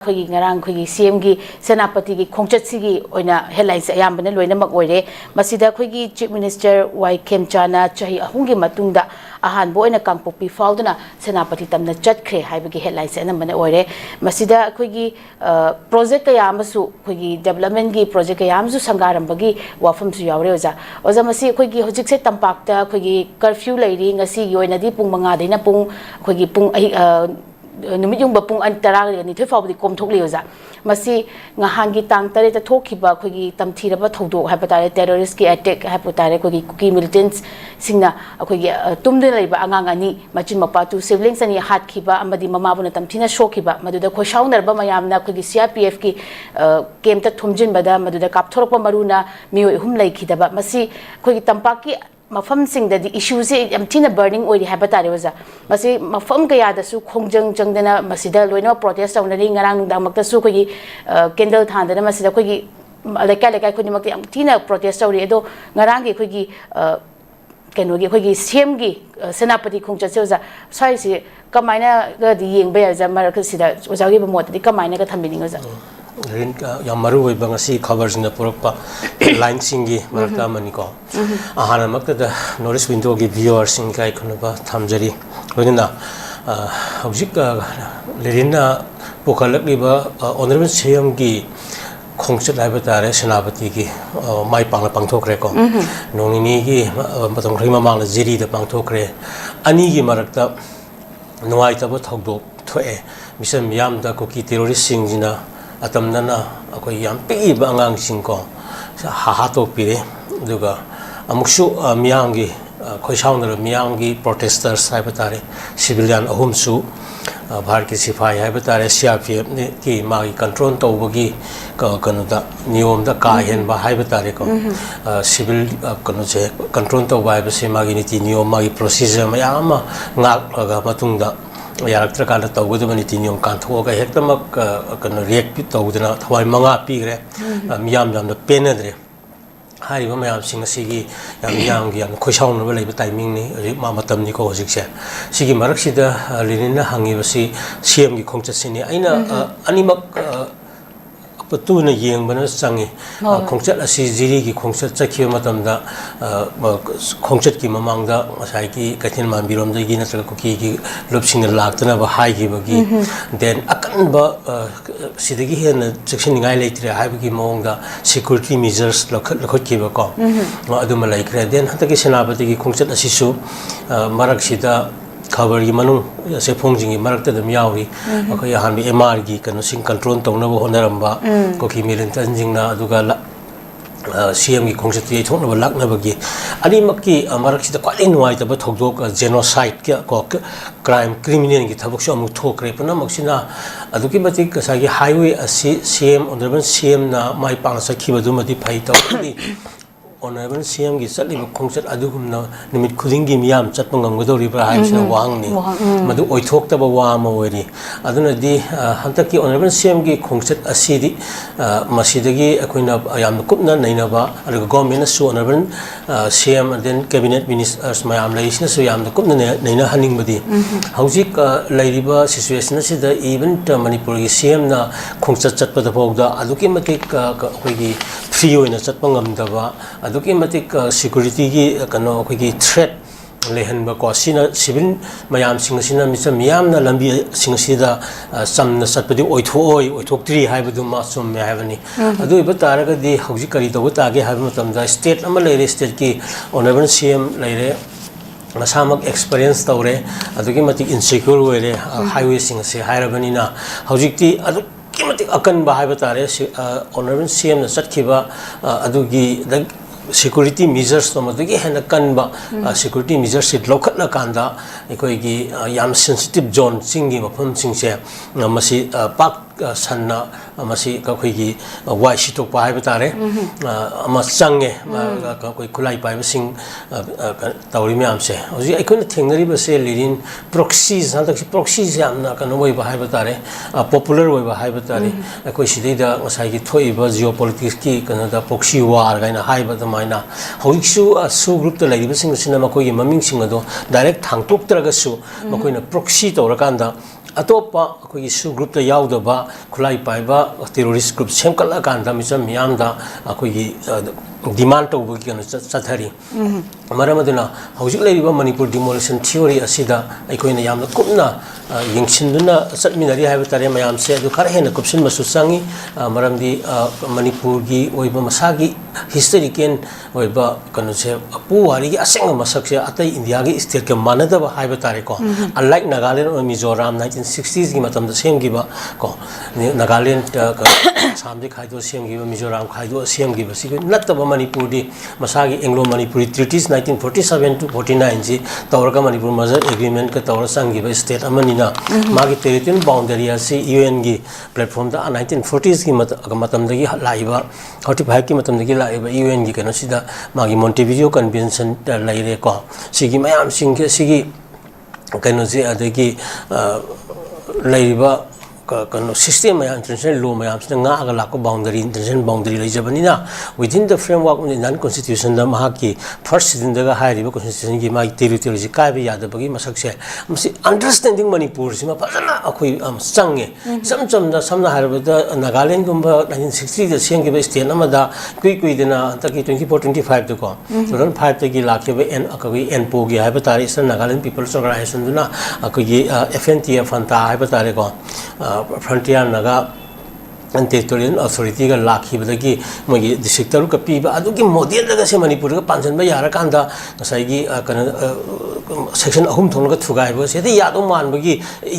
Khoi ngarang khoi CM gi senapati gi khongchat sigi oina headlines ayambana loinamak oire masida khoi gi Chief Minister 𝐍𝐄𝐿 chahi ahungi matungda ahan bo oina kangpokpi fauduna senapati tamna chatkre haibagi headlines anambana oire masida khoi gi project kayamasu khoi gi development gi project kayamsu sangarambagi wafamsu yaure oza masi khoi gi hojik se tampakta khoi gi curfew lairi ngasi gi oina di pung 5 daina pung khoi gi pung numit yung bapung antara ni thoi fawdi kom thok lioza masi ngahangi tang tare ta thokhiba khogi tamthira ba thodo haipatare terrorist ki attack haipatare khogi kuki militants singna khogi tumde leiba angang ani machin mapatu siblings ani hat khiba amadi mama buna tamthina shokhiba maduda khoshaunar ba mayamna khogi CRPF ki kem ta thumjin bada maduda kapthorpa maruna mioi hum leikhidaba masi khogi tampaki mafam sing da di issues am thina burning oil habatare waza masi mafam kaya da su khongjang jangdana masida loina protest aunari ngarang nungdang makta su khogi candle thandana masida khogi lekai khoni makti am thina protest auri edo ngarang gi khogi kenogi khogi CM gi senapati khongchat se waza sai si kamaina ga di yeng ba ya marak sida ojagi ba mot di kamaina ga thambini waza Yamaru Bangasi covers in the Purpa line singi Maraka Maniko. Ahana Makata Norris window give viewers in Kai Kunaba Tamjari. Within Objika Lerina Pukalakliba Honorable Siamgi Kongset Labatare Senapatiki my Panga Pangtokrako. Nonigi Matamrima Mala Ziri the Pangtokre Anigi Marakta Noaitaba Togdo Toe Mr. Yam the cookie terrorist singina. Atamnana ako yampi ba angang singko sa hahato pire duga amukshu miyangi khoishaunara miyangi protesters haibatare civilian ahumsu bhar ki sipai haibatare CRPF ne ki magi control tawbagi kanuda niyom da ka hen ba haibatare ko civil kanu je control tawba ba se magi niti niyom magi procedure mayama ngak laga matungda Yaraktra kind of Togo, the Manitinium can't walk a hectamak can react to the Hawaii Manga Pigre, Miam the Penedre. Hi, Mamma sing a Sigi, Yangi and Kushon related timing, Mamatam Nico Zixa. Sigi Maraxida, Lina Hangivasi, CM Kongchasini, Aina Animak. Patuna yeng bana sangi khongchat asi jiri ki khongchat chakhi matam da khongchat ki mamang da masai ki kathin man birom da gi na tra ko ki lopsing laktana ba hai gi bagi then akan ba sidagi hen section ngai leitre hai gi mong da security measures lakhot ki ba ko adu malai kre then hataki senapati ki khongchat asi su marak sida cover gi manu se phongjing gi marakta dam yawi akai han bi MR gi kanu sing control tongna bo honaramba ko ki milintan jingna aduga CM gi khongset ti thokna ba lakna ba gi ani makki marak sida kwali nuai ta ba thokdok genocide kya ko crime criminal gi thabuk so amuk thokre pana maksina aduki mati ka sa gi highway asi CM honorable CM na mai pang sakhi ba du mati phai ta Honorable CM gi satli khongchat adugumna nimit khudingi miyam chatpangam godori pra haisna wangni madu oithokta ba wa ma weri aduna di hantaki honorable CM gi khongchat asidi masidagi akoina yam kupna naina ba aduga government su honorable CM and then cabinet ministers mayam laisna su yam kupna naina haning badi haujik lairiba situation asida even manipur gi CM na khongchat chatpa da bawda aduki matik akoigi free oina chatpangam da ba aduki matik security gi kano akoigi threat lehan ba ko sina civil mayam sing sina misam miyam na lambi sing sida samna satpadi oithok tri haibadu ma sum me havani adu iba taraga di hauji kari to ta ge habu matam da state ama leire state ki honorable CM leire masamak experience tawre aduki matik insecure were highway sing se hairabani na haujikti adu kimatik akan ba haibatare honorable CM na satkiba adugi security measures to madagi hena kanba security measures it lokhat la kanda ekoi gi yam sensitive zone singi mafam singse masi pak sanna masi ka khoi gi wai sitok pa hai batare ama change ka koi khulai pai sing tawri myam se hoji aikoi thengnari ba se lirin proxies hantak proxies yam na kan oi ba hai batare popular oi ba hai batare aikoi sidai da masai gi thoi ba geopolitics ki kanada proxy war gaina hai ba maina hoiksu su group to lai ba sing sina ma koi maming sing ado direct thangtok traga su ma koi na proxy to rakanda अतोपा अखोई सु group ता यावदबा खुलाई पाइबा terrorist group सेमकल कांदा मिसम मियामदा अखोई demand तौबगी कनो चथरी मरमदुना हौजिक लेरिबा Manipur demolition theory असिदा अखोइना यामना कुपना यंगसिनदुना चटमिनरी हाइबा तारे मयाम से अदु खर हेना कुपसिन मसु संगी मरमदी मणिपुर की ओइबा मसागी हिस्टोरिकल ओइबा कनो से पुवारी की असेंग मसक से अतै इंडिया की स्टेट के मानदबा हाइबा तारे को अनलाइक नागालैंड और मिजोरम 1960s की मतम द सेमगिबा को नागालैंड सामदे खाइदो सेमगिबा मिजोरम खाइदो सेमगिबा सिगु नत्तबा मणिपुर दी मसागी एंग्लो मणिपुरी ट्रीटीज 1947 to 49 जी तौरका मणिपुर मजर एग्रीमेंट का तौर संगिबा स्टेट अमनिना मागी टेरिटोरियल बाउंड्री असी यूएन की प्लेटफॉर्म दा 1940s की मतम दगी लाइबा 45 की मतम दगी लाइबा यूएन की कनो सिदा मागी मोंटेविडियो कन्वेंशन लाइरे को सिगी मयाम सिंग के सिगी कनो जे अदगी लाइबा कनो सिस्टम में इंटरनेशनल लॉ में आपसे ना अगर लाको बाउंड्री इंटरनेशनल बाउंड्री ले जबनी ना within the framework of Indian constitution the महा की फर्स्ट सिजन दगा हाइरिबा कॉन्स्टिट्यूशन की माई टेरिटोरी से काय भी याद बगी मसक से मसी अंडरस्टैंडिंग मणिपुर से फजना अखोई संगे समचम द समना हाइरिबा द नागालैंड गुंबा 1960 द सेंग के स्टेट अमदा कुई कुई देना तकी 24 25 द को 2005 तकी लाखे एन अकवी एन पो की हाइबा तारे सन नागालैंड पीपल्स ऑर्गेनाइजेशन दुना अखोई एफएनटीएफ फंता हाइबा तारे को फ्रंटियर नगा टेरिटोरियल अथॉरिटी का लाखिबदगी मोगी डिस्ट्रिक्ट तरुक पीबा अदुगी मॉडल दगा से मणिपुर का पांचनबा यारा कांदा नसाइगी कन सेक्शन अहुम थोनगा थुगाइबो सेदि यादो मानबगी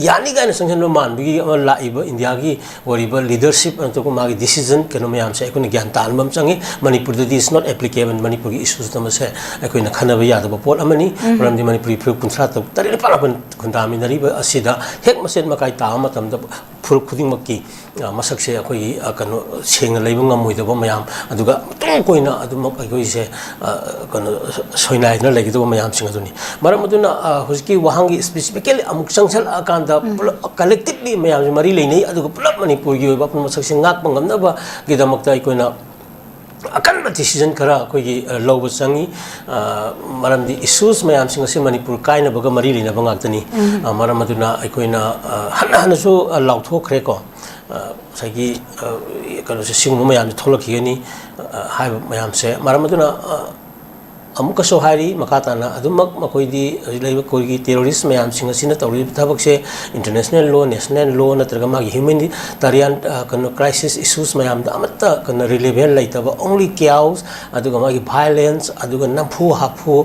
यानी गाइन सेक्शन मानबगी लाइबा इंडिया की वरिबा लीडरशिप अंतको मागी डिसीजन कनो मयाम से अखोन ज्ञान तानबम चंगी मणिपुर दि इज नॉट एप्लीकेबल मणिपुर की इश्यूज तम से अखोन खनबा यादबा पोट अमनी मरमदि मणिपुरी फ्रु कुंथ्रा तब तरे पाराबन खुंदामिनरिबा असिदा हेक मसेन मकाई ता मतम द फुर खुदिंगमकी मसक से अखोई कनो सेंग लेबो ngam मैम अदुगा तो कोइना अदुमक अखोई से कनो सोइनाइना लेगिदो मैम सिंग अदुनी मरम अदुना हुजकी वहांगी स्पेसिफिकली अमुक संगसल आकांदा कलेक्टिवली मैम मरी लेनै अदुगा पुलप मणिपुर की ओइबा मसक से ngak पंगमनबा गिदमकता कोइना अकन डिसीजन खरा अखोई लौब चंगी मरमदी इश्यूज मैम सिंग से मणिपुर काइनबगा मरी लेनबा ngakतनी मरम अदुना अखोइना हन हनसु लाउथोखरे को सगी कनो से सिंग मैम थोलखिगनी हाय मैम से मरम अदुना अमुकसो हारी मकाताना अदुमक मकोइदी लेबा कोइगी टेररिस्ट मैम सिंग सिना तौरि थबक से इंटरनेशनल लॉ नेशनल लॉ नत्रगा मागी ह्यूमैनिटेरियन कनो क्राइसिस इश्यूज मैम दा अमत्ता कनो रिलेवेंट लाइतबा ओनली क्याउस अदुगा मागी वायलेंस अदुगा नफु हाफु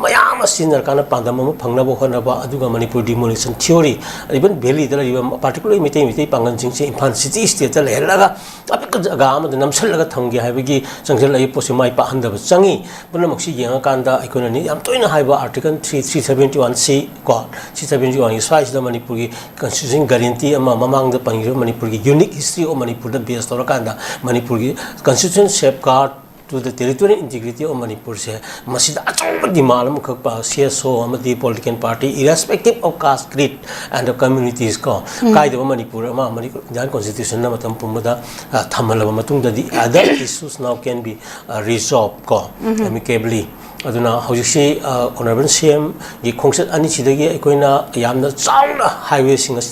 मैम सिनर काना पांदम फंगनबो होनबा अदुगा Manipur demolition theory even valley दा पार्टिकुलर मिटे पांगन सिंग से इम्फाल सिटी स्टेट लेलगा अपिक जगह अमद नमसलगा थंगे हाइबगी संगल लई पोसे माइ पाहंदब चंगी पुनमक्सी कांदा इकोनॉमी याम तोइना हाइबा आर्टिकल 371C को 371 की स्वाइस द मणिपुर की कॉन्स्टिट्यूशन गारंटी अमा ममांग द पंगिरो मणिपुर की unique history of Manipur the base तौर कांदा मणिपुर की constitution safeguard to the territorial integrity of Manipur se masida achong dimal mu khak pa CSO amadi political party irrespective of caste creed and the communities ko kai de Manipur ma Manipur Indian constitution na matam pumada thamalaba matung da the other issues now can be resolved ko amicably aduna hojisi honorable CM gi khongsat ani chidagi akoina yamna chauna highway sing as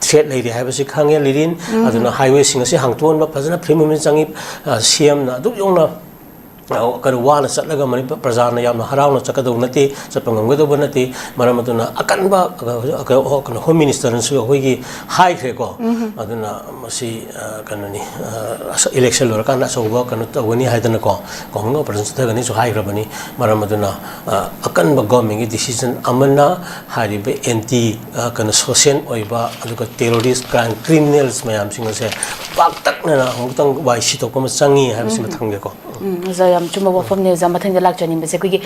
threat lady have se khange lirin aduna highway sing as hangton ba phajana frame movement changi CM na du yongna कर वाना चलगा मणि प्रजाना यामना हरावना चकदौ नते चपंगमगदौ नते मरमदुना अकनबा home minister सु होगी हाइख्रे को अदुना मसी कननि election Larkana सौबा कन तवनी हाइदना को Congress president थगनि सु हाइग्रबनी मरमदुना अकनबा government की decision अमना हारिबे anti कन सोशल ओइबा अदुका टेररिस्ट क्राइम क्रिमिनल्स मयाम सिंग से पाक्तकना हमतंग वाइसी तोकम संगी हाइबसिम थंगे को ꯖ ꯌꯥꯝ ꯆꯨꯝꯕ ꯋꯥꯐꯝꯅꯦ ꯑꯣꯖꯥ ꯃꯊꯪꯗ ꯂꯥꯛꯆꯅꯤꯡꯕꯁꯦ ꯑꯩꯈꯣꯏꯒꯤ